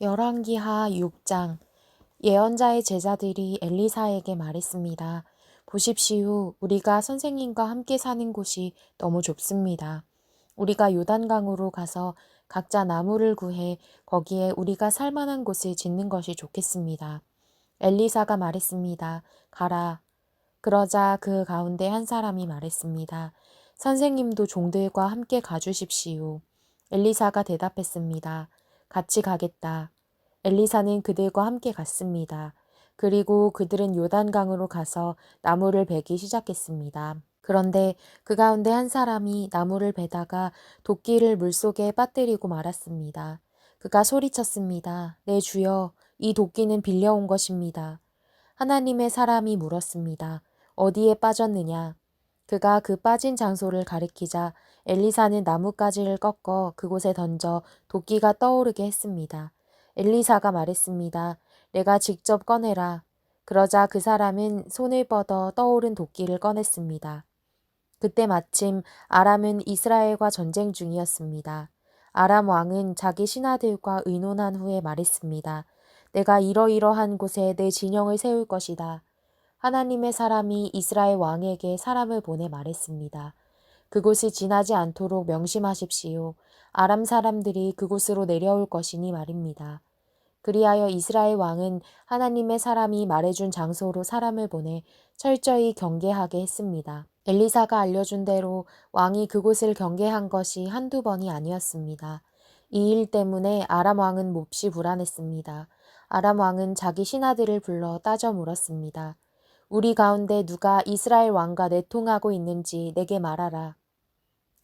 열왕기하 6장. 예언자의 제자들이 엘리사에게 말했습니다. 보십시오. 우리가 선생님과 함께 사는 곳이 너무 좁습니다. 우리가 요단강으로 가서 각자 나무를 구해 거기에 우리가 살 만한 곳을 짓는 것이 좋겠습니다. 엘리사가 말했습니다. 가라. 그러자 그 가운데 한 사람이 말했습니다. 선생님도 종들과 함께 가주십시오. 엘리사가 대답했습니다. 같이 가겠다. 엘리사는 그들과 함께 갔습니다. 그리고 그들은 요단강으로 가서 나무를 베기 시작했습니다. 그런데 그 가운데 한 사람이 나무를 베다가 도끼를 물속에 빠뜨리고 말았습니다. 그가 소리쳤습니다. 내 주여, 이 도끼는 빌려온 것입니다. 하나님의 사람이 물었습니다. 어디에 빠졌느냐? 그가 그 빠진 장소를 가리키자 엘리사는 나뭇가지를 꺾어 그곳에 던져 도끼가 떠오르게 했습니다. 엘리사가 말했습니다. 내가 직접 꺼내라. 그러자 그 사람은 손을 뻗어 떠오른 도끼를 꺼냈습니다. 그때 마침 아람은 이스라엘과 전쟁 중이었습니다. 아람 왕은 자기 신하들과 의논한 후에 말했습니다. 내가 이러이러한 곳에 내 진영을 세울 것이다. 하나님의 사람이 이스라엘 왕에게 사람을 보내 말했습니다. 그곳을 지나지 않도록 명심하십시오. 아람 사람들이 그곳으로 내려올 것이니 말입니다. 그리하여 이스라엘 왕은 하나님의 사람이 말해준 장소로 사람을 보내 철저히 경계하게 했습니다. 엘리사가 알려준 대로 왕이 그곳을 경계한 것이 한두 번이 아니었습니다. 이 일 때문에 아람 왕은 몹시 불안했습니다. 아람 왕은 자기 신하들을 불러 따져 물었습니다. 우리 가운데 누가 이스라엘 왕과 내통하고 있는지 내게 말하라.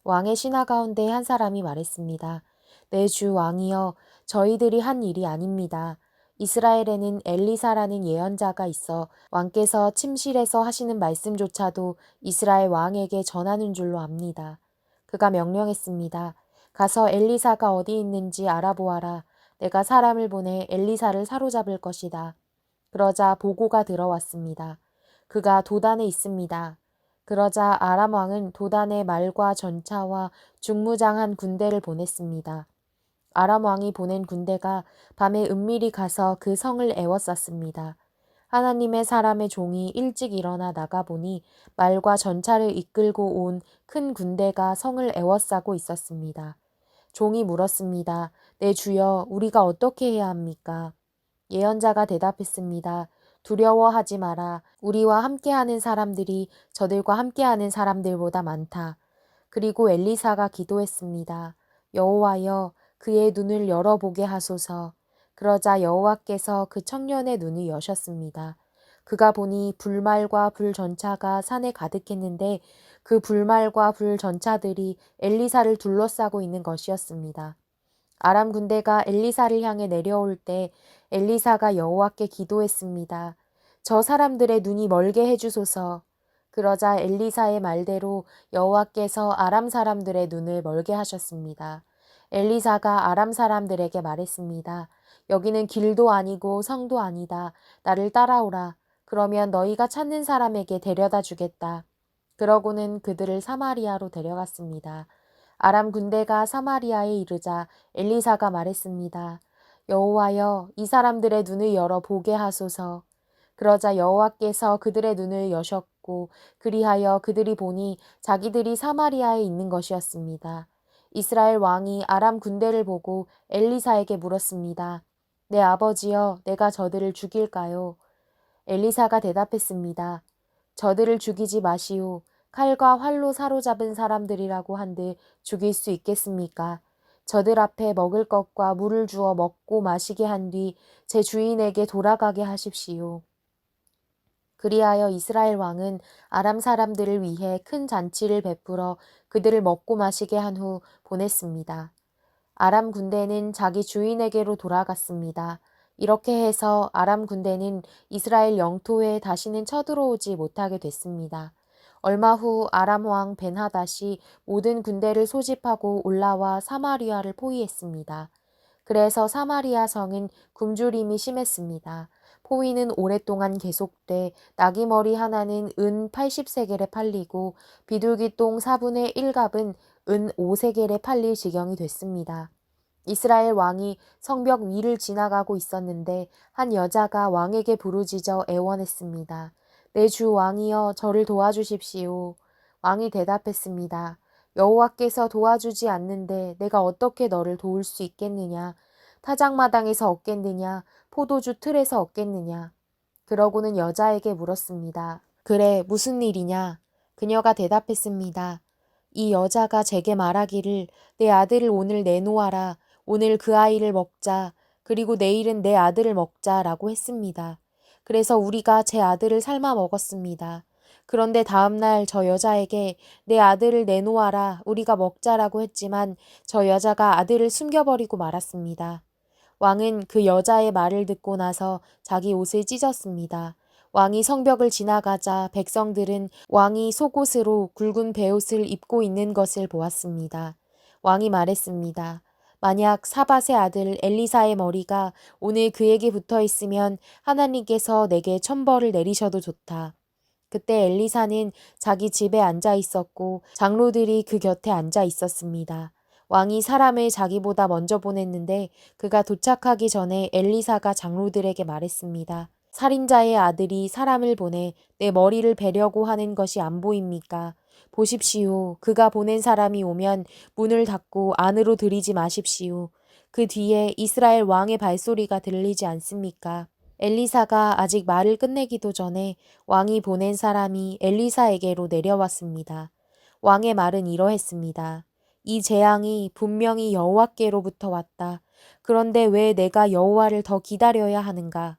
왕의 신하 가운데 한 사람이 말했습니다. 내 주 왕이여, 저희들이 한 일이 아닙니다. 이스라엘에는 엘리사라는 예언자가 있어 왕께서 침실에서 하시는 말씀조차도 이스라엘 왕에게 전하는 줄로 압니다. 그가 명령했습니다. 가서 엘리사가 어디 있는지 알아보아라. 내가 사람을 보내 엘리사를 사로잡을 것이다. 그러자 보고가 들어왔습니다. 그가 도단에 있습니다. 그러자 아람 왕은 도단에 말과 전차와 중무장한 군대를 보냈습니다. 아람 왕이 보낸 군대가 밤에 은밀히 가서 그 성을 에워쌌습니다. 하나님의 사람의 종이 일찍 일어나 나가보니 말과 전차를 이끌고 온 큰 군대가 성을 에워싸고 있었습니다. 종이 물었습니다. 내 주여, 우리가 어떻게 해야 합니까? 예언자가 대답했습니다. 두려워하지 마라. 우리와 함께하는 사람들이 저들과 함께하는 사람들보다 많다. 그리고 엘리사가 기도했습니다. 여호와여, 그의 눈을 열어보게 하소서. 그러자 여호와께서 그 청년의 눈을 여셨습니다. 그가 보니 불말과 불전차가 산에 가득했는데 그 불말과 불전차들이 엘리사를 둘러싸고 있는 것이었습니다. 아람 군대가 엘리사를 향해 내려올 때 엘리사가 여호와께 기도했습니다. 저 사람들의 눈이 멀게 해주소서. 그러자 엘리사의 말대로 여호와께서 아람 사람들의 눈을 멀게 하셨습니다. 엘리사가 아람 사람들에게 말했습니다. 여기는 길도 아니고 성도 아니다. 나를 따라오라. 그러면 너희가 찾는 사람에게 데려다 주겠다. 그러고는 그들을 사마리아로 데려갔습니다. 아람 군대가 사마리아에 이르자 엘리사가 말했습니다. 여호와여, 이 사람들의 눈을 열어 보게 하소서. 그러자 여호와께서 그들의 눈을 여셨고 그리하여 그들이 보니 자기들이 사마리아에 있는 것이었습니다. 이스라엘 왕이 아람 군대를 보고 엘리사에게 물었습니다. 내 아버지여, 내가 저들을 죽일까요? 엘리사가 대답했습니다. 저들을 죽이지 마시오. 칼과 활로 사로잡은 사람들이라고 한들 죽일 수 있겠습니까? 저들 앞에 먹을 것과 물을 주어 먹고 마시게 한 뒤 제 주인에게 돌아가게 하십시오. 그리하여 이스라엘 왕은 아람 사람들을 위해 큰 잔치를 베풀어 그들을 먹고 마시게 한 후 보냈습니다. 아람 군대는 자기 주인에게로 돌아갔습니다. 이렇게 해서 아람 군대는 이스라엘 영토에 다시는 쳐들어오지 못하게 됐습니다. 얼마 후 아람 왕 벤하닷이 모든 군대를 소집하고 올라와 사마리아를 포위했습니다. 그래서 사마리아 성은 굶주림이 심했습니다. 포위는 오랫동안 계속돼 나귀머리 하나는 은 80세겔에 팔리고 비둘기똥 4분의 1갑은 은 5세겔에 팔릴 지경이 됐습니다. 이스라엘 왕이 성벽 위를 지나가고 있었는데 한 여자가 왕에게 부르짖어 애원했습니다. 내 주 왕이여 저를 도와주십시오. 왕이 대답했습니다. 여호와께서 도와주지 않는데 내가 어떻게 너를 도울 수 있겠느냐? 타작마당에서 얻겠느냐? 포도주 틀에서 얻겠느냐? 그러고는 여자에게 물었습니다. 그래, 무슨 일이냐? 그녀가 대답했습니다. 이 여자가 제게 말하기를 내 아들을 오늘 내놓아라. 오늘 그 아이를 먹자. 그리고 내일은 내 아들을 먹자라고 했습니다. 그래서 우리가 제 아들을 삶아 먹었습니다. 그런데 다음날 저 여자에게 내 아들을 내놓아라. 우리가 먹자라고 했지만 저 여자가 아들을 숨겨버리고 말았습니다. 왕은 그 여자의 말을 듣고 나서 자기 옷을 찢었습니다. 왕이 성벽을 지나가자 백성들은 왕이 속옷으로 굵은 베옷을 입고 있는 것을 보았습니다. 왕이 말했습니다. 만약 사밧의 아들 엘리사의 머리가 오늘 그에게 붙어 있으면 하나님께서 내게 천벌을 내리셔도 좋다. 그때 엘리사는 자기 집에 앉아 있었고 장로들이 그 곁에 앉아 있었습니다. 왕이 사람을 자기보다 먼저 보냈는데 그가 도착하기 전에 엘리사가 장로들에게 말했습니다. 살인자의 아들이 사람을 보내 내 머리를 베려고 하는 것이 안 보입니까? 보십시오. 그가 보낸 사람이 오면 문을 닫고 안으로 들이지 마십시오. 그 뒤에 이스라엘 왕의 발소리가 들리지 않습니까? 엘리사가 아직 말을 끝내기도 전에 왕이 보낸 사람이 엘리사에게로 내려왔습니다. 왕의 말은 이러했습니다. 이 재앙이 분명히 여호와께로부터 왔다. 그런데 왜 내가 여호와를 더 기다려야 하는가?